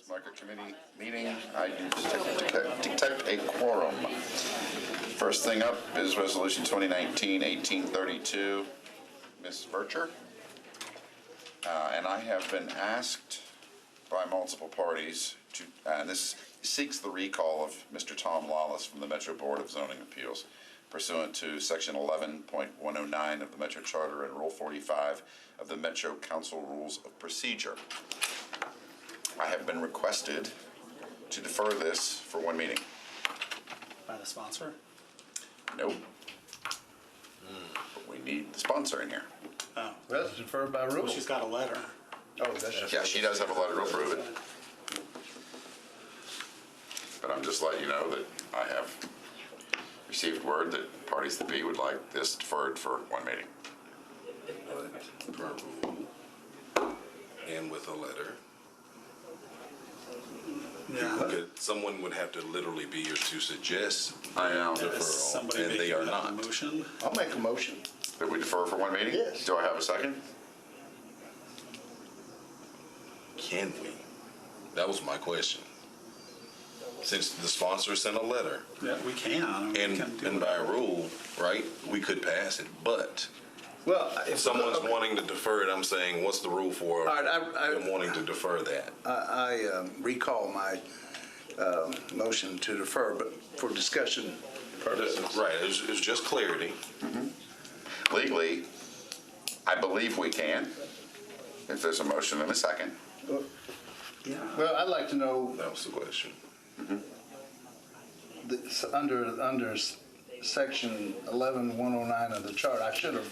Market Committee meeting. I do detect a quorum. First thing up is Resolution 2019-1832, Ms. Vercher. And I have been asked by multiple parties to, and this seeks the recall of Mr. Tom Lawless from the Metro Board of Zoning Appeals pursuant to Section 11.109 of the Metro Charter and Rule 45 of the Metro Council Rules of Procedure. I have been requested to defer this for one meeting. By the sponsor? Nope. But we need the sponsor in here. Oh. Well, it's deferred by rule. Well, she's got a letter. Oh, that's just. Yeah, she does have a letter to approve it. But I'm just letting you know that I have received word that parties to be would like this deferred for one meeting. Per rule, and with a letter. Yeah. Someone would have to literally be here to suggest I know. Is deferral, somebody and they making are that not. motion? I'll make a motion. That we defer for one meeting? Yes. Do I have a second? Can we? That was my question. Since the sponsor sent a letter, Yeah, we can. I mean, we and can do and by whatever. rule, right, we could pass it, but Well, if someone's wanting to defer it, I'm saying, what's the rule for All right, them wanting to defer that? I recall my motion to defer, but for discussion purposes. Right, it's just clarity. Legally, I believe we can, if there's a motion and a second. Well, I'd like to know, That was the question. under section 11.109 of the chart, I should have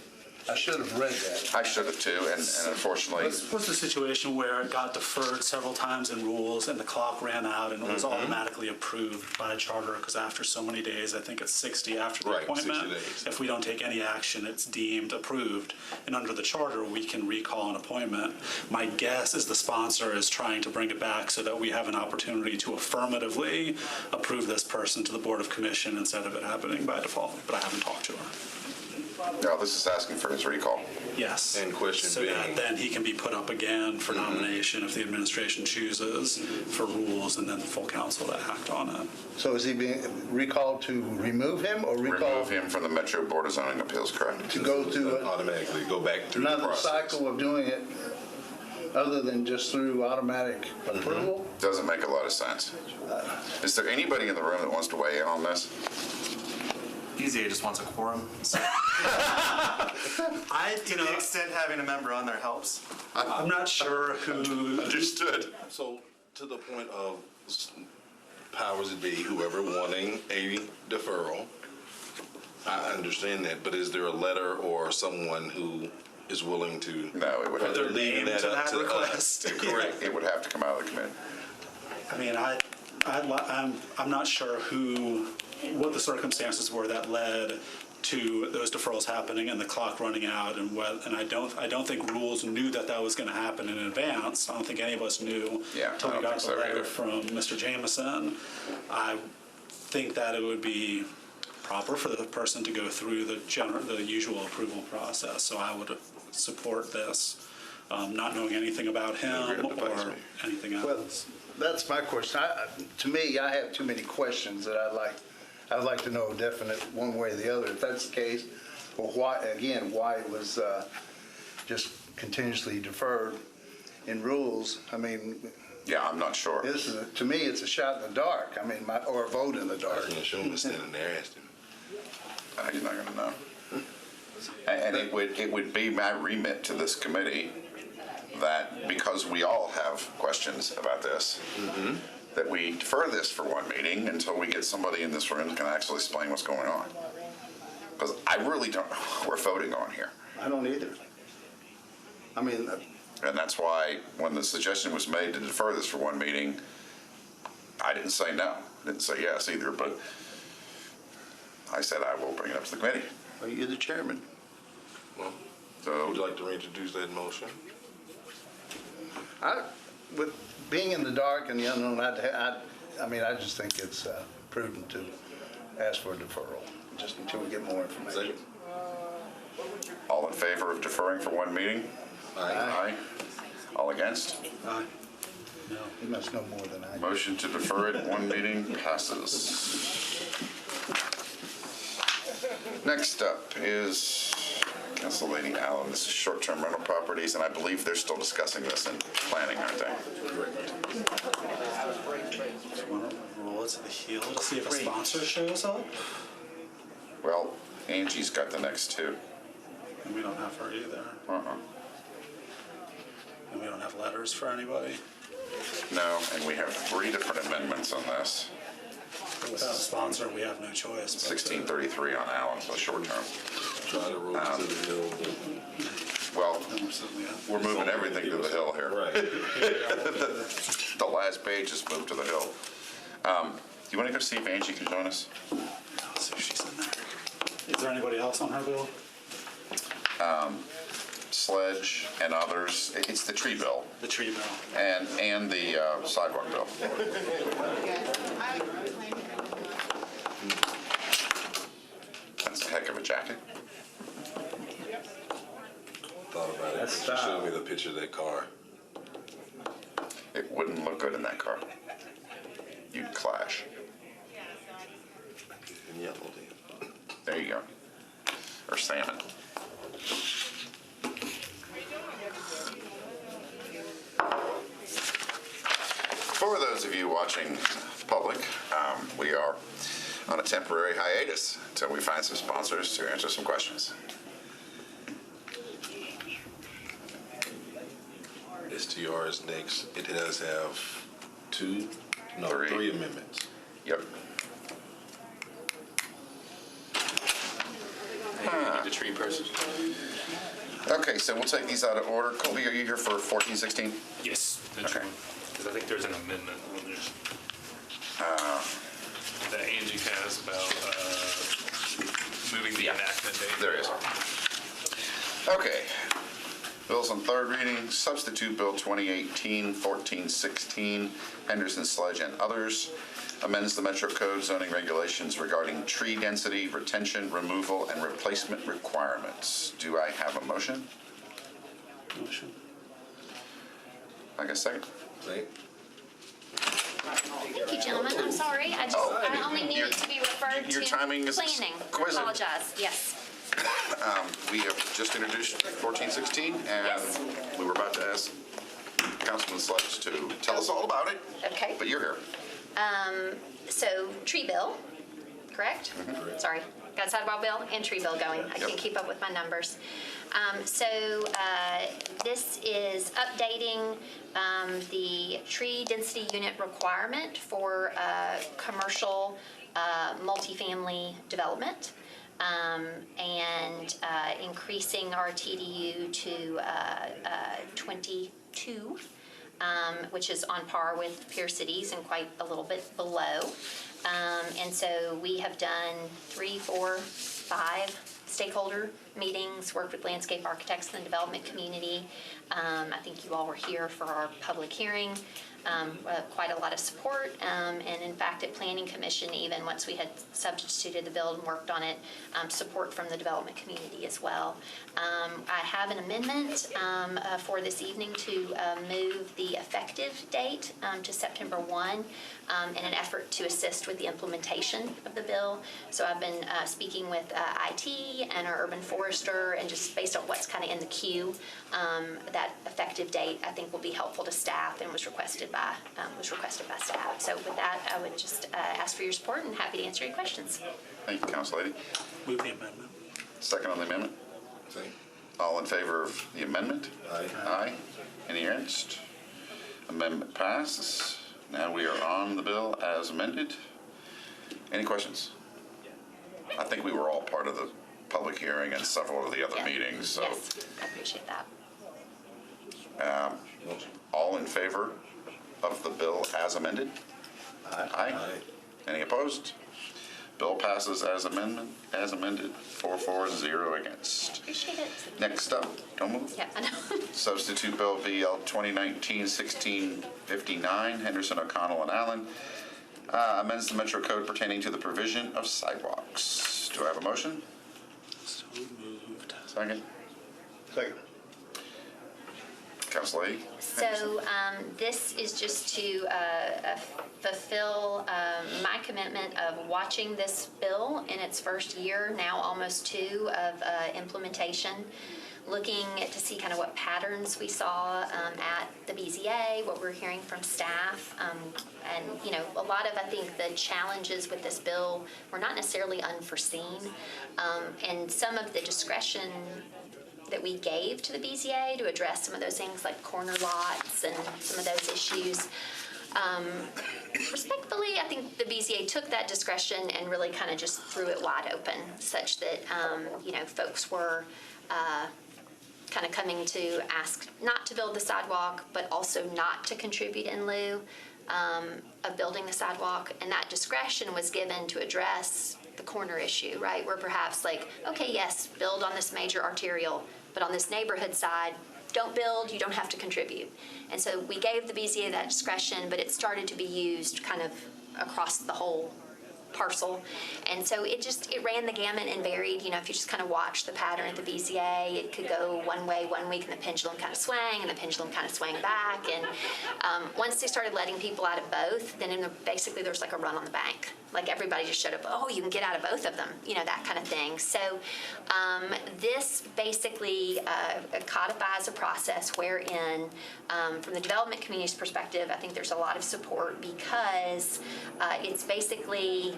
read that. I should have too, and unfortunately, What's the situation where it got deferred several times in rules and the clock ran out and it was automatically approved by charter? Because after so many days, I think it's 60 after the Right, 60 appointment. days. If we don't take any action, it's deemed approved. And under the charter, we can recall an appointment. My guess is the sponsor is trying to bring it back so that we have an opportunity to affirmatively approve this person to the Board of Commission instead of it happening by default. But I haven't talked to her. no, this is asking for his recall. Yes. And question So being- that then he can be put up again for nomination if the administration chooses for rules and then the full council to act on it. So is he being recalled to remove him or recall Remove him from the Metro Board of Zoning Appeals, correct? to go through Automatically go back through the another process. cycle of doing it other than just through automatic approval? Doesn't make a lot of sense. Is there anybody in the room that wants to weigh in on this? EZA just wants a quorum. To To the extent having a member on there helps. I'm not sure who. Understood. So, to the point of powers that be, whoever wanting a deferral, I understand that, but is there a letter or someone who is willing to? No, it would have They're to, leaving that to up that to request. us. Correct. it would have to come out of the committee. I mean, I'm not sure what the circumstances were that led to those deferrals happening and the clock running out, and I don't think rules knew that was going to happen in advance. I don't think any of us knew Yeah, until I we don't got think the so letter either. from Mr. Jameson. I think that it would be proper for the person to go through the usual approval process. So I would support this, not knowing anything about him or anything else. Well, that's my question. To me, I have too many questions that I'd like to know a definite one way or the other. If that's the case, well, why it was just continuously deferred in rules. I mean, Yeah, I'm not sure. to me, it's a shot in the dark. I mean, or a vote in the I dark. was gonna show him standing there, asked him. He's not gonna know. And it would be my remit to this committee that because we all have questions about this, that we defer this for one meeting until we get somebody in this room that can actually explain what's going on. Because I really don't know what we're voting on here. I don't either. I mean, And that's why when the suggestion was made to defer this for one meeting, I didn't say no, didn't say yes either, but I said I will bring it up to the committee. well, you're the chairman. Well, So would you like to reintroduce that motion? With being in the dark and the unknown, I just think it's prudent to ask for a deferral, just until we get more information. all in favor of deferring for one meeting? Aye. Aye. All against? Aye. No. He must know more than I do. Motion to defer it, one meeting passes. Next up is Council Lady Allen. This is short-term rental properties, and I believe they're still discussing this in planning, aren't they? Want to roll it to the heel to see if a sponsor shows up? Well, Angie's got the next two. And we don't have her either. Uh-uh. And we don't have letters for anybody. No, and we have 3 different amendments on this. Without a sponsor, we have no choice. but to- 1633 on Allen, so short-term. Try to roll to the hill. Well, Yeah. we're moving everything to the hill here. Right. The last page is moved to the hill. You want to go see if Angie can join us? Let's see if she's in there. Is there anybody else on her bill? Sledge and others. It's the tree bill The tree bill. and the sidewalk bill. That's a heck of a jacket. Thought about it. That's She style. showed me the picture of that car. It wouldn't look good in that car. You'd clash. In yellow then. There you go. Or salmon. For those of you watching public, we are on a temporary hiatus until we find some sponsors to answer some questions. STR is next. It does have 3 amendments. Yep. The tree person. Okay, so we'll take these out of order. Colby, are you here for 1416? Yes. Okay. Because I think there's an amendment on there that Angie has about moving the enactment date. There is. Okay. Bills on third reading, substitute bill 2018-1416, Henderson Sledge and others, amends the Metro Code zoning regulations regarding tree density, retention, removal, and replacement requirements. Do I have a motion? Motion. I guess second. Right? Thank you, gentlemen. I'm sorry. I only need it to be referred to your timing is planning. I exquisite. apologize. Yes. We have just introduced 1416, and Yes. we were about to ask Councilman Sledge to tell us all about it, Okay. but you're here. So tree bill, correct? Sorry. Got sidewalk bill and tree bill going. I Yep. can't keep up with my numbers. This is updating the tree density unit requirement for commercial multifamily development. And increasing our TDU to 22, which is on par with peer cities and quite a little bit below. And so we have done 3, 4, 5 stakeholder meetings, worked with landscape architects and the development community. I think you all were here for our public hearing. Quite a lot of support, and in fact at Planning Commission, even once we had substituted the bill and worked on it, support from the development community as well. I have an amendment for this evening to move the effective date to September 1 in an effort to assist with the implementation of the bill. So I've been speaking with IT and our urban forester, and just based on what's kind of in the queue, that effective date I think will be helpful to staff and was requested by staff. So with that, I would just ask for your support and happy to answer any questions. Thank you, Council Lady. Move the amendment. Second on the amendment. Same. All in favor of the amendment? Aye. Aye. Any against? Amendment passes. Now we are on the bill as amended. Any questions? I think we were all part of the public hearing and several of the other Yeah. meetings, so. Yes, I appreciate that. All in favor of the bill as amended? Aye. Aye. Any opposed? Bill passes as amended, 4-0 against. Appreciate it. Next up, don't move. Yeah, I know. Substitute Bill VL 2019-1659, Henderson, O'Connell, and Allen, amends the Metro Code pertaining to the provision of sidewalks. Do I have a motion? So moved. Second. Second. Council Lee? So this is just to fulfill my commitment of watching this bill in its first year, now almost 2, of implementation, looking to see kind of what patterns we saw at the BZA, what we're hearing from staff. And, you know, a lot of, I think, the challenges with this bill were not necessarily unforeseen. And some of the discretion that we gave to the BZA to address some of those things like corner lots and some of those issues. Respectfully, I think the BZA took that discretion and really kind of just threw it wide open, such that, you know, folks were kind of coming to ask not to build the sidewalk, but also not to contribute in lieu of building the sidewalk. And that discretion was given to address the corner issue, right? Where perhaps like, okay, yes, build on this major arterial, but on this neighborhood side, don't build, you don't have to contribute. And so we gave the BZA that discretion, but it started to be used kind of across the whole parcel. And so it ran the gamut and varied. You know, if you just kind of watch the pattern at the BZA, it could go one way one week and the pendulum kind of swang and the pendulum kind of swang back. And once they started letting people out of both, then basically there was like a run on the bank. Like everybody just showed up, oh, you can get out of both of them, you know, that kind of thing. So this basically codifies a process wherein, from the development community's perspective, I think there's a lot of support because it's basically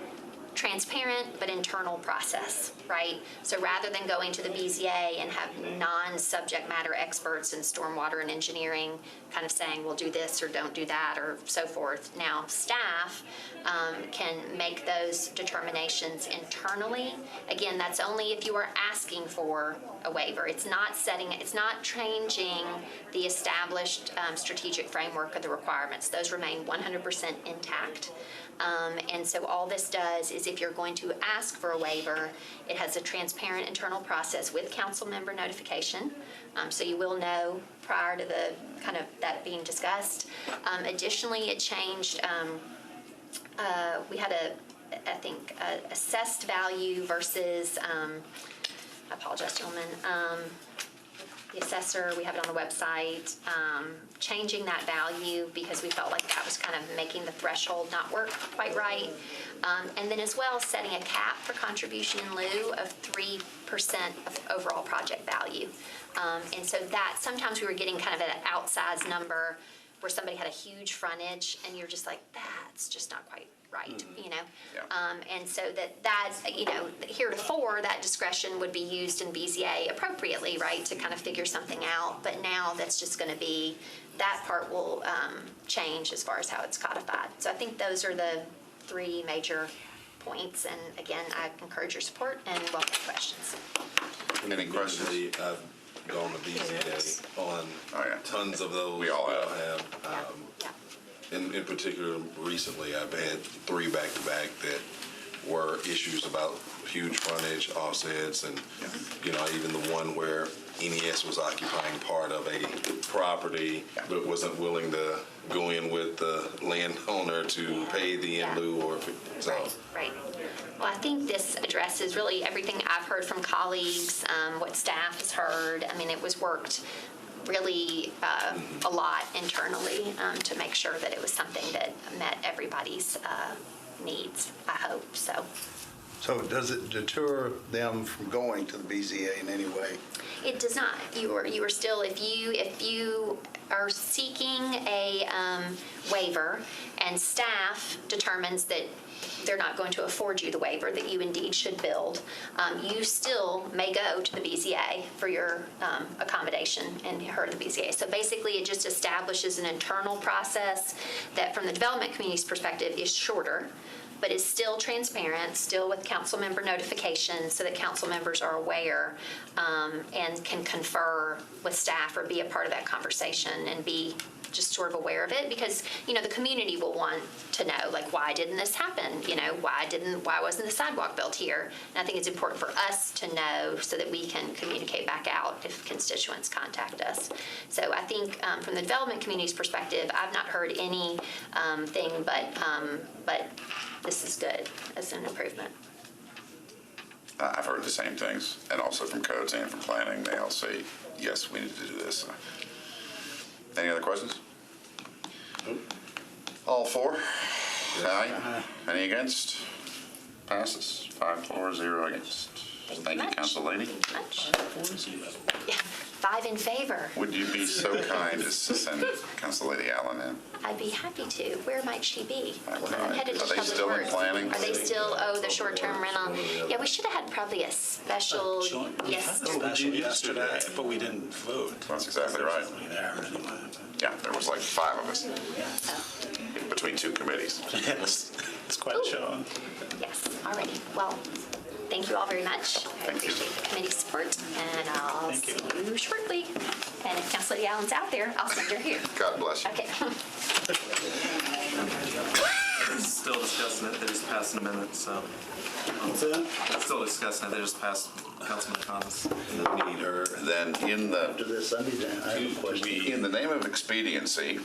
transparent but internal process, right? So rather than going to the BZA and have non-subject matter experts in stormwater and engineering kind of saying, well, do this or don't do that or so forth, now staff can make those determinations internally. Again, that's only if you are asking for a waiver. It's not changing the established strategic framework of the requirements. Those remain 100% intact. And so all this does is if you're going to ask for a waiver, it has a transparent internal process with council member notification. So you will know prior to the kind of that being discussed. Additionally, it changed, we had I think, assessed value versus, I apologize, gentlemen, the assessor, we have it on the website, changing that value because we felt like that was kind of making the threshold not work quite right. And then as well, setting a cap for contribution in lieu of 3% of overall project value. And so that, sometimes we were getting kind of an outsized number where somebody had a huge frontage and you're just like, that's just not quite right, you know? Yeah. And so that's, you know, heretofore, that discretion would be used in BZA appropriately, right, to kind of figure something out. But now that's just going to be, that part will change as far as how it's codified. So I think those are the 3 major points. And again, I encourage your support and welcome questions. Any questions? I've gone to BZA on Oh, yeah. tons of those. We all have. Yeah. In particular, recently, I've had 3 back-to-back that were issues about huge frontage offsets and, you know, even the one where NES was occupying part of a property but wasn't willing to go in with the landowner to pay the in lieu or, so. Right. Well, I think this addresses really everything I've heard from colleagues, what staff has heard. I mean, it was worked really a lot internally to make sure that it was something that met everybody's needs, I hope, so. So does it deter them from going to the BZA in any way? It does not. You are still, if you are seeking a waiver and staff determines that they're not going to afford you the waiver, that you indeed should build, you still may go to the BZA for your accommodation and heard the BZA. So basically, it just establishes an internal process that from the development community's perspective is shorter, but is still transparent, still with council member notification so that council members are aware and can confer with staff or be a part of that conversation and be just sort of aware of it, because, you know, the community will want to know, like, why didn't this happen? You know, why wasn't the sidewalk built here? And I think it's important for us to know so that we can communicate back out if constituents contact us. So I think from the development community's perspective, I've not heard any thing but this is good as an improvement. I've heard the same things, and also from codes and from planning. They all say, yes, we need to do this. Any other questions? All for? Aye. Any against? Passes. 5-4-0 against. Thank you, much. Council Lady. Much. Yeah, 5 in favor. Would you be so kind as to send Council Lady Allen in? I'd be happy to. Where might she be? I don't know. I'm headed to Are they Public still in Works. planning? Are they still, the short-term rental? Yeah, we should have had probably a special, yes. Special yesterday, but we didn't vote. That's exactly right. There anyway. Yeah, there was like 5 of us between 2 committees. Yes, it's quite a show. Yes, alrighty. Well, thank you all very much. I Thank you. appreciate the committee support, and I'll Thank see you. you shortly. And if Councilor Allen's out there, I'll send her here. God bless you. Okay. They're still discussing it, they just passed an amendment, so. What's that? Still discussing it, they just passed Councilman Thomas. Need her. Then in the After this Sunday, then, I have a question. In the name of expediency,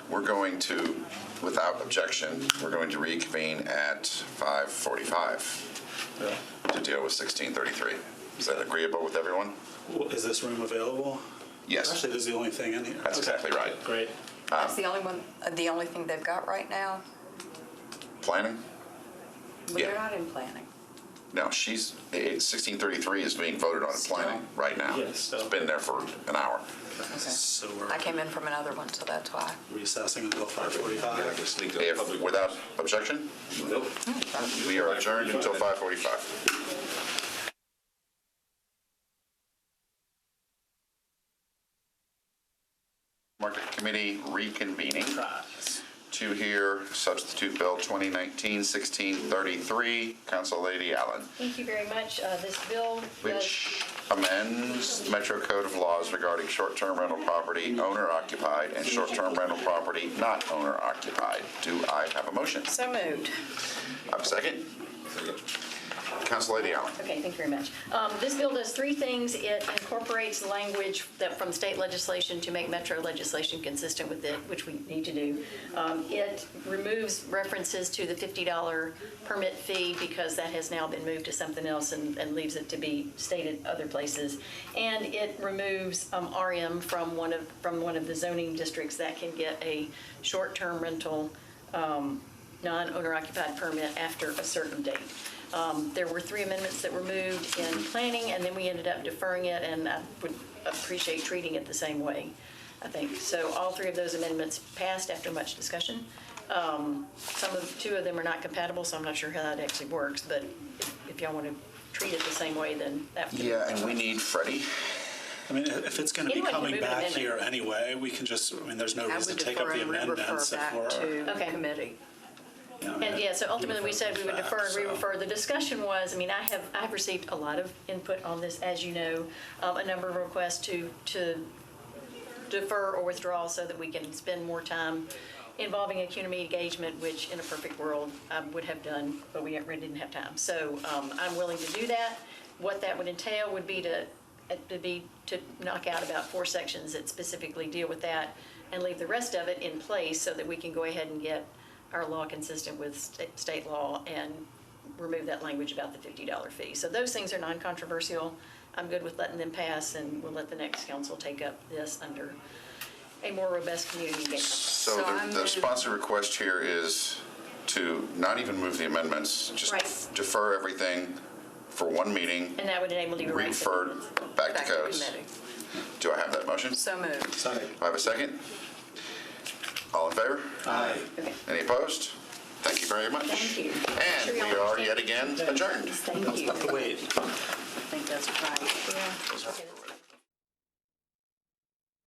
we're going to, without objection, we're going to reconvene at 5:45 to deal with 1633. Is that agreeable with everyone? Well, is this room available? Yes. Actually, this is the only thing in here. That's Okay. exactly right. Great. That's the only one, the only thing they've got right now? Planning? Well, Yeah. they're not in planning. No, 1633 is being voted on in planning right now. Yes, so- It's been there for an hour. Okay. So I we're came in from another one, so that's why. recessing until 5:45. I can sneak up If, public. without objection, Nope. we are adjourned until 5:45. Market Committee reconvening to hear substitute bill 2019-1633. Council Lady Allen, Thank you very much. This bill does, which amends Metro Code of Laws regarding short-term rental property owner-occupied and short-term rental property not owner-occupied. Do I have a motion? So moved. I have a second? Council Lady Allen. okay, thank you very much. This bill does 3 things. It incorporates language that from state legislation to make metro legislation consistent with it, which we need to do. It removes references to the $50 permit fee because that has now been moved to something else and leaves it to be stated other places. And it removes RM from one of the zoning districts that can get a short-term rental non-owner occupied permit after a certain date. There were 3 amendments that were moved in planning, and then we ended up deferring it, and I would appreciate treating it the same way, I think. So all 3 of those amendments passed after much discussion. 2 of them are not compatible, so I'm not sure how that actually works, but if y'all want to treat it the same way, then that would be. Yeah, and we need Freddie. I mean, if it's going to be Anyone can coming move an back amendment. here anyway, we can just, I mean, there's no I reason would to take up defer the and refer amendments if back we're. to Okay. committee. And yeah, so ultimately, we said we would defer and So- re-refer. The discussion was, I mean, I've received a lot of input on this, as you know, a number of requests to defer or withdraw so that we can spend more time involving a community engagement, which in a perfect world I would have done, but we didn't have time. So I'm willing to do that. What that would entail would be to knock out about 4 sections that specifically deal with that and leave the rest of it in place so that we can go ahead and get our law consistent with state law and remove that language about the $50 fee. So those things are non-controversial. I'm good with letting them pass, and we'll let the next council take up this under a more robust community engagement. So So I the move- sponsor request here is to not even move the amendments, just Right. defer everything for 1 meeting, And that would enable you to write. refer back to Back to codes. committee. Do I have that motion? Do So moved. I have a second? All in favor? Aye. Okay. Any opposed? Thank you very much. Thank you. And Sure we y'all are understand. yet again adjourned. Thank you. Wait. I think that's right. Yeah. Okay.